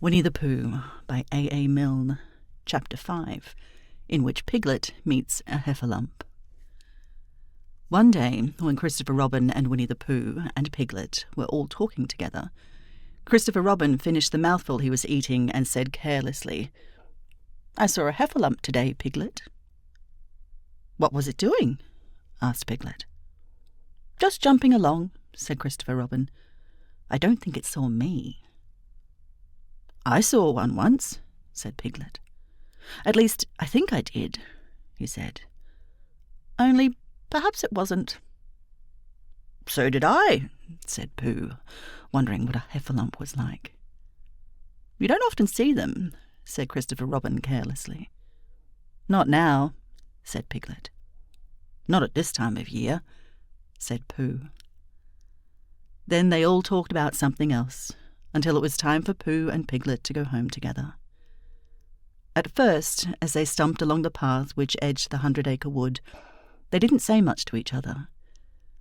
Winnie the Pooh by A. Milne, Chapter 5, in which Piglet meets a heffalump. One day, when Christopher Robin and Winnie the Pooh and Piglet were all talking together, Christopher Robin finished the mouthful he was eating and said carelessly, "I saw a heffalump today, Piglet." "What was it doing?" asked Piglet. "Just jumping along," said Christopher Robin. "I don't think it saw me." "I saw one once," said Piglet. "At least, I think I did," he said. "Only perhaps it wasn't." "So did I," said Pooh, wondering what a heffalump was like. "You don't often see them," said Christopher Robin carelessly. "Not now," said Piglet. "Not at this time of year," said Pooh. Then they all talked about something else, until it was time for Pooh and Piglet to go home together. At first, as they stumped along the path which edged the 100-acre wood, they didn't say much to each other.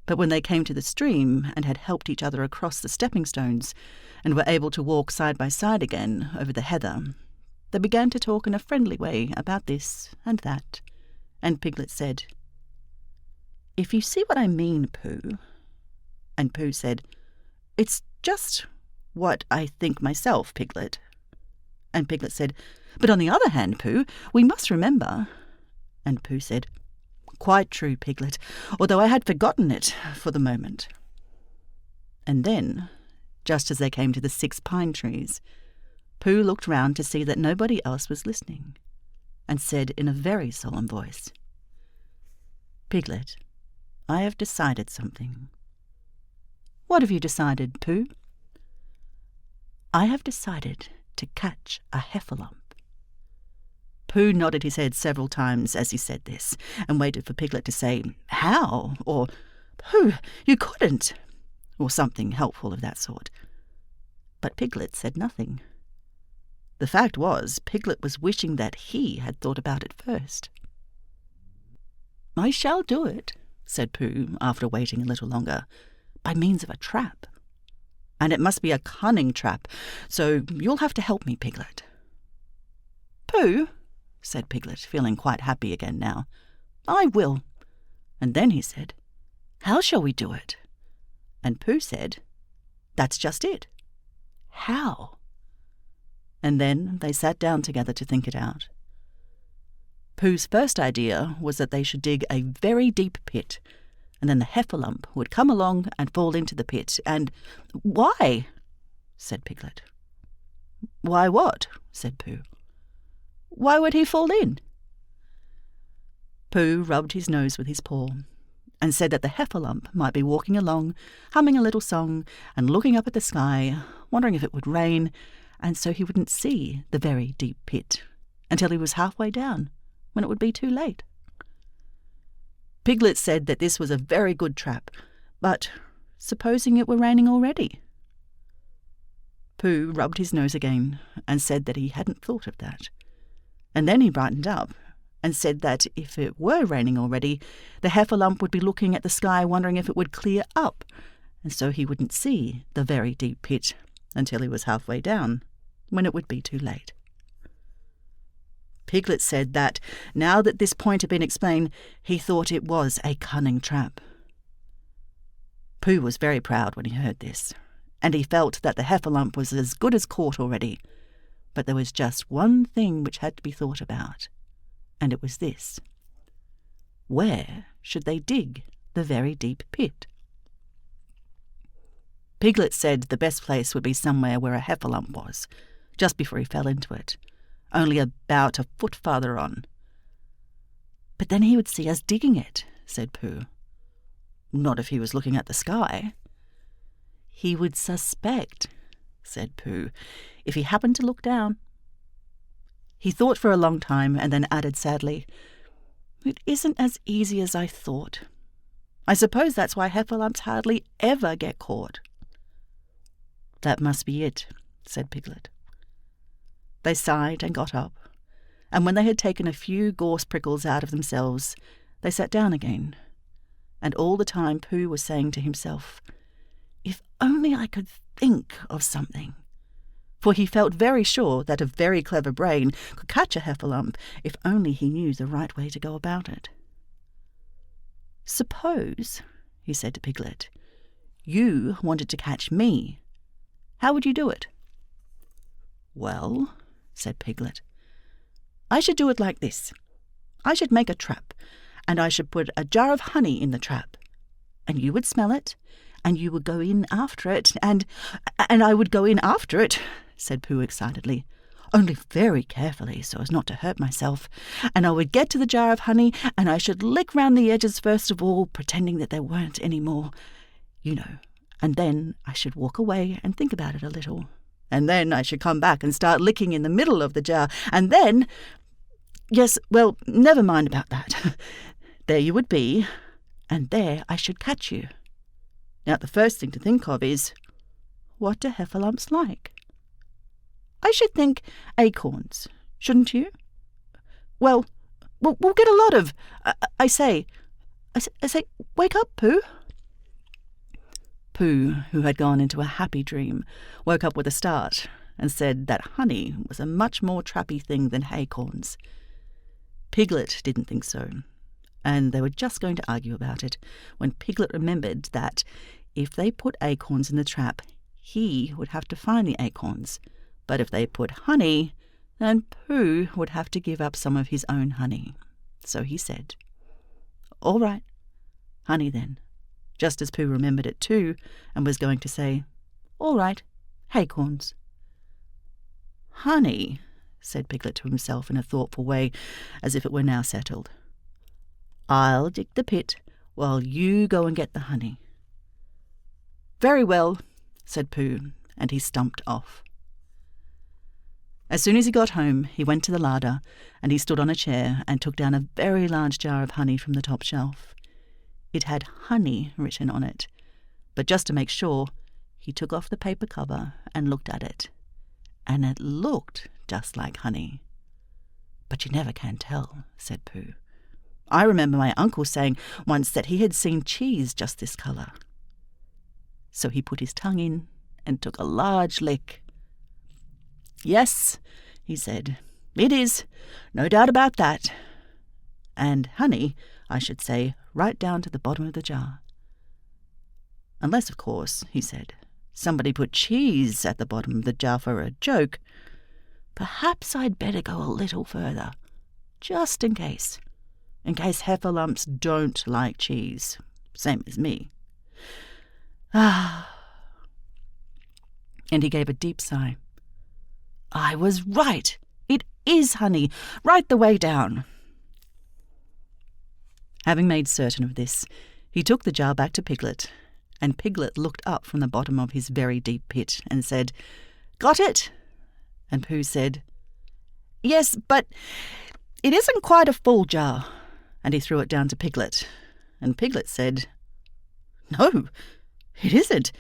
But when they came to the stream and had helped each other across the stepping stones and were able to walk side by side again over the heather, they began to talk in a friendly way about this and that, and Piglet said, "If you see what I mean, Pooh." And Pooh said, "It's just what I think myself, Piglet." And Piglet said, "But on the other hand, Pooh, we must remember." And Pooh said, "Quite true, Piglet, although I had forgotten it for the moment." And then, just as they came to the 6 pine trees, Pooh looked round to see that nobody else was listening, and said in a very solemn voice, "Piglet, I have decided something." "What have you decided, Pooh?" "I have decided to catch a heffalump." Pooh nodded his head several times as he said this, and waited for Piglet to say, "How?" or "Pooh, you couldn't," or something helpful of that sort. But Piglet said nothing. The fact was, Piglet was wishing that he had thought about it first. "I shall do it," said Pooh, after waiting a little longer, "by means of a trap. And it must be a cunning trap, so you'll have to help me, Piglet." "Pooh," said Piglet, feeling quite happy again now, "I will." And then he said, "How shall we do it?" And Pooh said, "That's just it. How?" And then they sat down together to think it out. Pooh's first idea was that they should dig a very deep pit, and then the heffalump would come along and fall into the pit, and— "Why?" said Piglet. "Why what?" said Pooh. "Why would he fall in?" Pooh rubbed his nose with his paw, and said that the heffalump might be walking along, humming a little song, and looking up at the sky, wondering if it would rain, and so he wouldn't see the very deep pit until he was halfway down, when it would be too late. Piglet said that this was a very good trap, but supposing it were raining already? Pooh rubbed his nose again and said that he hadn't thought of that. And then he brightened up and said that if it were raining already, the heffalump would be looking at the sky wondering if it would clear up, and so he wouldn't see the very deep pit until he was halfway down, when it would be too late. Piglet said that, now that this point had been explained, he thought it was a cunning trap. Pooh was very proud when he heard this, and he felt that the heffalump was as good as caught already. But there was just one thing which had to be thought about, and it was this: where should they dig the very deep pit? Piglet said the best place would be somewhere where a heffalump was, just before he fell into it, only about a foot farther on. "But then he would see us digging it," said Pooh. "Not if he was looking at the sky." "He would suspect," said Pooh, "if he happened to look down." He thought for a long time and then added sadly, "It isn't as easy as I thought. I suppose that's why heffalumps hardly ever get caught." "That must be it," said Piglet. They sighed and got up, and when they had taken a few gorse prickles out of themselves, they sat down again. And all the time Pooh was saying to himself, "If only I could think of something. for he felt very sure that a very clever brain could catch a heffalump if only he knew the right way to go about it. "Suppose," he said to Piglet, "you wanted to catch me. How would you do it?" "Well," said Piglet, "I should do it like this. I should make a trap, and I should put a jar of honey in the trap, and you would smell it, and you would go in after it, and I would go in after it," said Pooh excitedly, "only very carefully so as not to hurt myself, and I would get to the jar of honey, and I should lick round the edges first of all, pretending that there weren't any more, you know, and then I should walk away and think about it a little, and then I should come back and start licking in the middle of the jar, and then... Yes, well, never mind about that. There you would be, and there I should catch you. Now the first thing to think of is, what do heffalumps like? I should think acorns, shouldn't you? Well, we'll get a lot of... I say, wake up, Pooh." Pooh, who had gone into a happy dream, woke up with a start and said that honey was a much more trappy thing than acorns. Piglet didn't think so, and they were just going to argue about it when Piglet remembered that if they put acorns in the trap, he would have to find the acorns, but if they put honey, then Pooh would have to give up some of his own honey. So he said, "All right, honey then," just as Pooh remembered it too, and was going to say, "All right, acorns." "Honey," said Piglet to himself in a thoughtful way, as if it were now settled. "I'll dig the pit while you go and get the honey." "Very well," said Pooh, and he stumped off. As soon as he got home, he went to the larder, and he stood on a chair and took down a very large jar of honey from the top shelf. It had honey written on it, but just to make sure, he took off the paper cover and looked at it, and it looked just like honey. "But you never can tell," said Pooh. "I remember my uncle saying once that he had seen cheese just this colour." So he put his tongue in and took a large lick. "Yes," he said, "it is, no doubt about that. And honey, I should say, right down to the bottom of the jar. Unless, of course," he said, "somebody put cheese at the bottom of the jar for a joke. Perhaps I'd better go a little further, just in case heffalumps don't like cheese, same as me. Ah." And he gave a deep sigh. "I was right. It is honey, right the way down." Having made certain of this, he took the jar back to Piglet, and Piglet looked up from the bottom of his very deep pit and said, "Got it?" And Pooh said, "Yes, but it isn't quite a full jar," and he threw it down to Piglet. And Piglet said, "No, it isn't.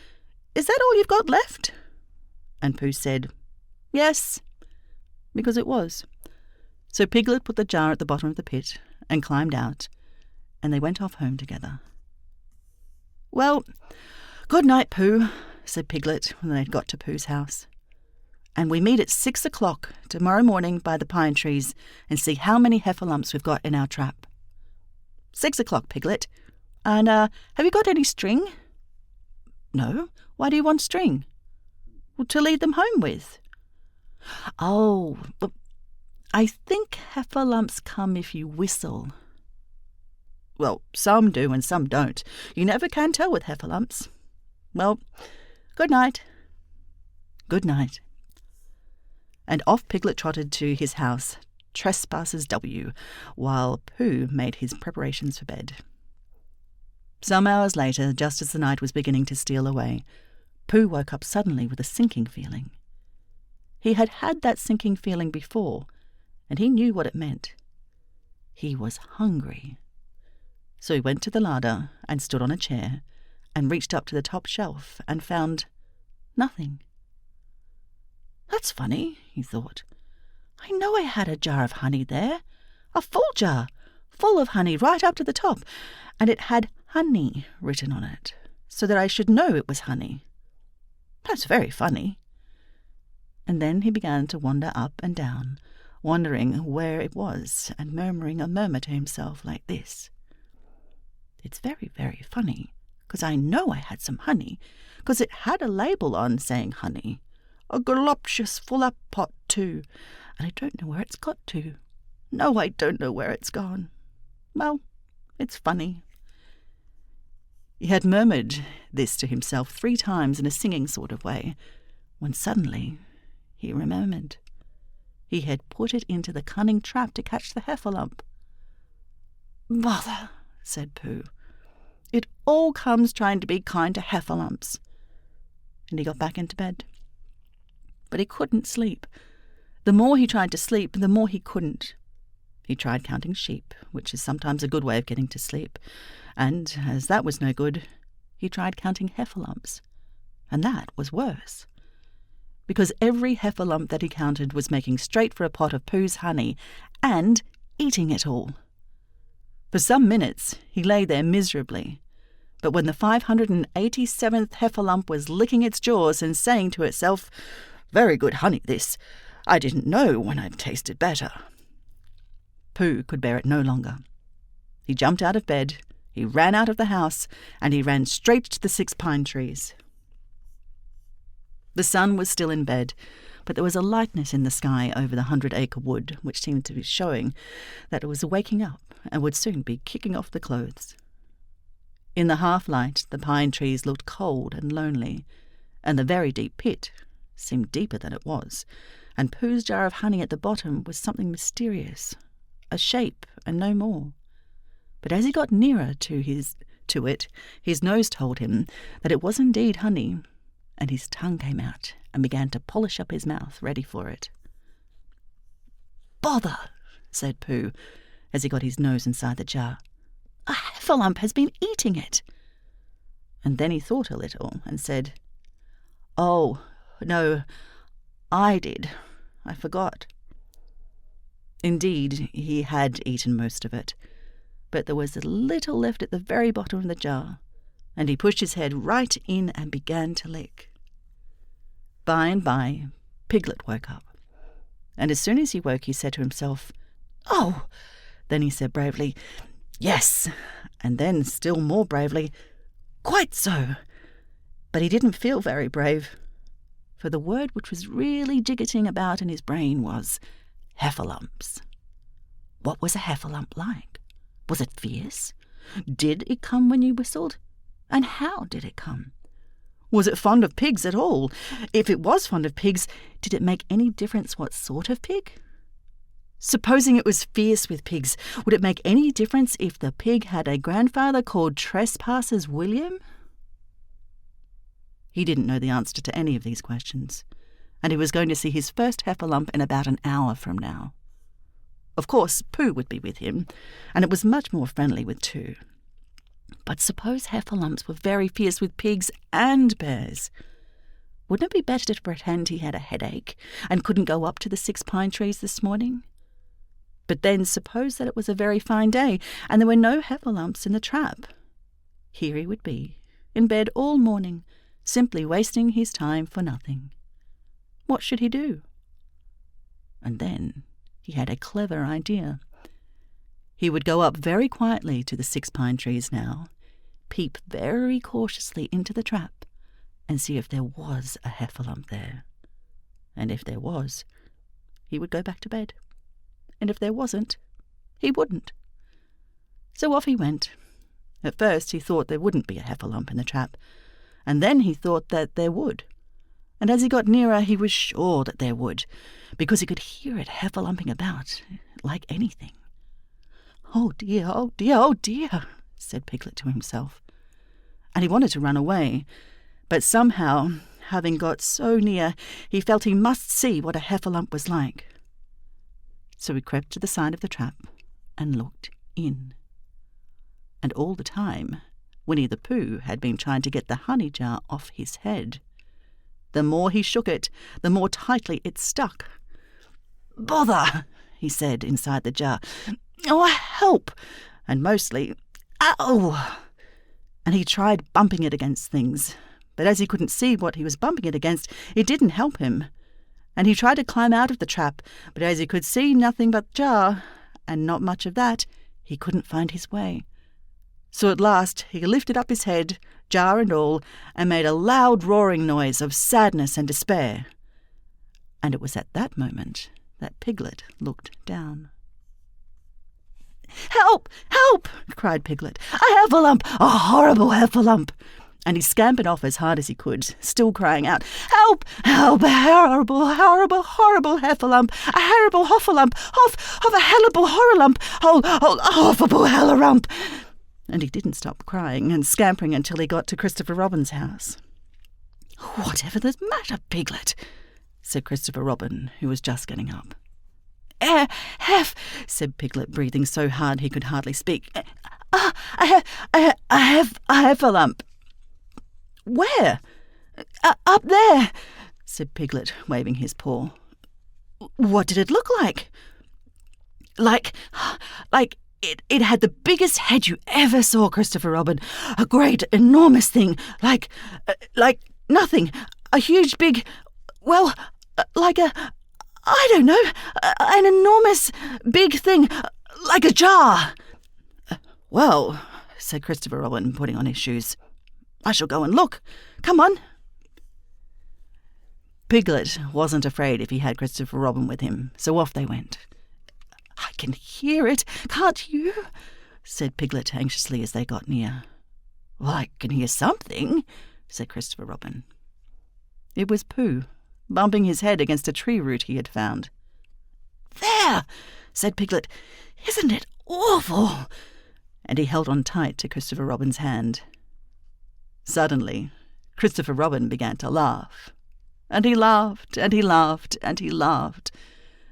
Is that all you've got left?" And Pooh said, "Yes," because it was. So Piglet put the jar at the bottom of the pit and climbed out, and they went off home together. "Well, good night, Pooh," said Piglet when they had got to Pooh's house. "And we meet at 6 o'clock tomorrow morning by the pine trees and see how many heffalumps we've got in our trap. 6 o'clock, Piglet. And have you got any string?" "No. Why do you want string?" "Well, to lead them home with." "Oh, but I think heffalumps come if you whistle." "Well, some do and some don't. You never can tell with heffalumps. Well, good night." "Good night." And off Piglet trotted to his house, Trespassers W, while Pooh made his preparations for bed. Some hours later, just as the night was beginning to steal away, Pooh woke up suddenly with a sinking feeling. He had had that sinking feeling before, and he knew what it meant. He was hungry. So he went to the larder and stood on a chair and reached up to the top shelf and found nothing. "That's funny," he thought. "I know I had a jar of honey there, a full jar, full of honey right up to the top, and it had honey written on it, so that I should know it was honey. That's very funny." and then he began to wander up and down, wondering where it was, and murmuring a murmur to himself like this: "It's very, very funny, 'cause I know I had some honey, 'cause it had a label on saying honey, a galoptious full-up pot too, and I don't know where it's got to. No, I don't know where it's gone. Well, it's funny." He had murmured this to himself 3 times in a singing sort of way, when suddenly he remembered. He had put it into the cunning trap to catch the heffalump. "Bother," said Pooh. "It all comes trying to be kind to heffalumps." And he got back into bed. But he couldn't sleep. The more he tried to sleep, the more he couldn't. He tried counting sheep, which is sometimes a good way of getting to sleep, and, as that was no good, he tried counting heffalumps, and that was worse. Because every heffalump that he counted was making straight for a pot of Pooh's honey, and eating it all. For some minutes he lay there miserably, but when the 587th heffalump was licking its jaws and saying to itself, "Very good honey this, I didn't know when I'd tasted better," Pooh could bear it no longer. He jumped out of bed, he ran out of the house, and he ran straight to the 6 pine trees. The sun was still in bed, but there was a lightness in the sky over the 100-acre wood which seemed to be showing that it was waking up and would soon be kicking off the clothes. In the half-light, the pine trees looked cold and lonely, and the very deep pit seemed deeper than it was, and Pooh's jar of honey at the bottom was something mysterious, a shape and no more. But as he got nearer to it, his nose told him that it was indeed honey, and his tongue came out and began to polish up his mouth, ready for it. "Bother," said Pooh, as he got his nose inside the jar. "A heffalump has been eating it." And then he thought a little and said, "Oh, no, I did. I forgot." Indeed, he had eaten most of it, but there was a little left at the very bottom of the jar, and he pushed his head right in and began to lick. By and by, Piglet woke up, and as soon as he woke, he said to himself, "Oh!" Then he said bravely, "Yes," and then still more bravely, "Quite so." But he didn't feel very brave, for the word which was really jiggetting about in his brain was heffalumps. What was a heffalump like? Was it fierce? Did it come when you whistled? And how did it come? Was it fond of pigs at all? If it was fond of pigs, did it make any difference what sort of pig? Supposing it was fierce with pigs, would it make any difference if the pig had a grandfather called Trespassers William? He didn't know the answer to any of these questions, and he was going to see his first heffalump in about an hour from now. Of course, Pooh would be with him, and it was much more friendly with 2. But suppose heffalumps were very fierce with pigs and bears. Wouldn't it be better to pretend he had a headache and couldn't go up to the 6 pine trees this morning? But then suppose that it was a very fine day and there were no heffalumps in the trap. Here he would be, in bed all morning, simply wasting his time for nothing. What should he do? And then he had a clever idea. He would go up very quietly to the 6 pine trees now, peep very cautiously into the trap, and see if there was a heffalump there. And if there was, he would go back to bed. And if there wasn't, he wouldn't. So off he went. At first he thought there wouldn't be a heffalump in the trap, and then he thought that there would. And as he got nearer, he was sure that there would, because he could hear it heffalumping about, like anything. "Oh dear, oh dear, oh dear," said Piglet to himself. And he wanted to run away, but somehow, having got so near, he felt he must see what a heffalump was like. So he crept to the side of the trap and looked in. And all the time, Winnie the Pooh had been trying to get the honey jar off his head. The more he shook it, the more tightly it stuck. "Bother," he said inside the jar. "Oh, help!" And mostly, "Ow!" And he tried bumping it against things, but as he couldn't see what he was bumping it against, it didn't help him. and he tried to climb out of the trap, but as he could see nothing but the jar, and not much of that, he couldn't find his way. So at last he lifted up his head, jar and all, and made a loud roaring noise of sadness and despair. And it was at that moment that Piglet looked down. "Help! Help!" cried Piglet. "A heffalump! A horrible heffalump!" And he scampered off as hard as he could, still crying out, "Help! Help! A horrible, horrible, horrible heffalump! A horrible hoffalump! Of a hellable horrorlump! A hoffable hellerump!" And he didn't stop crying and scampering until he got to Christopher Robin's house. "Whatever the matter, Piglet?" said Christopher Robin, who was just getting up. "Hef," said Piglet, breathing so hard he could hardly speak. "I have a heffalump." "Where?" Up there," said Piglet, waving his paw. "What did it look like?" Like it had the biggest head you ever saw, Christopher Robin. A great, enormous thing, like nothing. A huge, big, well, like I don't know, an enormous, big thing, like a jar." "Well," said Christopher Robin, putting on his shoes, "I shall go and look. Come on." Piglet wasn't afraid if he had Christopher Robin with him, so off they went. "I can hear it, can't you?" said Piglet anxiously as they got near. "Well, I can hear something," said Christopher Robin. It was Pooh, bumping his head against a tree root he had found. "There," said Piglet. "Isn't it awful?" And he held on tight to Christopher Robin's hand. Suddenly, Christopher Robin began to laugh. And he laughed, and he laughed, and he laughed.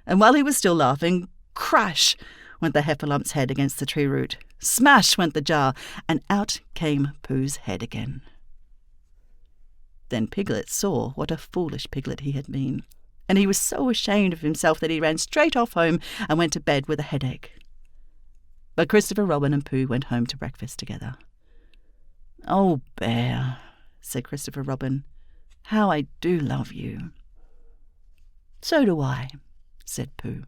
And while he was still laughing, crash went the heffalump's head against the tree root. Smash went the jar, and out came Pooh's head again. Then Piglet saw what a foolish Piglet he had been, and he was so ashamed of himself that he ran straight off home and went to bed with a headache. But Christopher Robin and Pooh went home to breakfast together. "Oh, Bear," said Christopher Robin, "how I do love you." "So do I," said Pooh.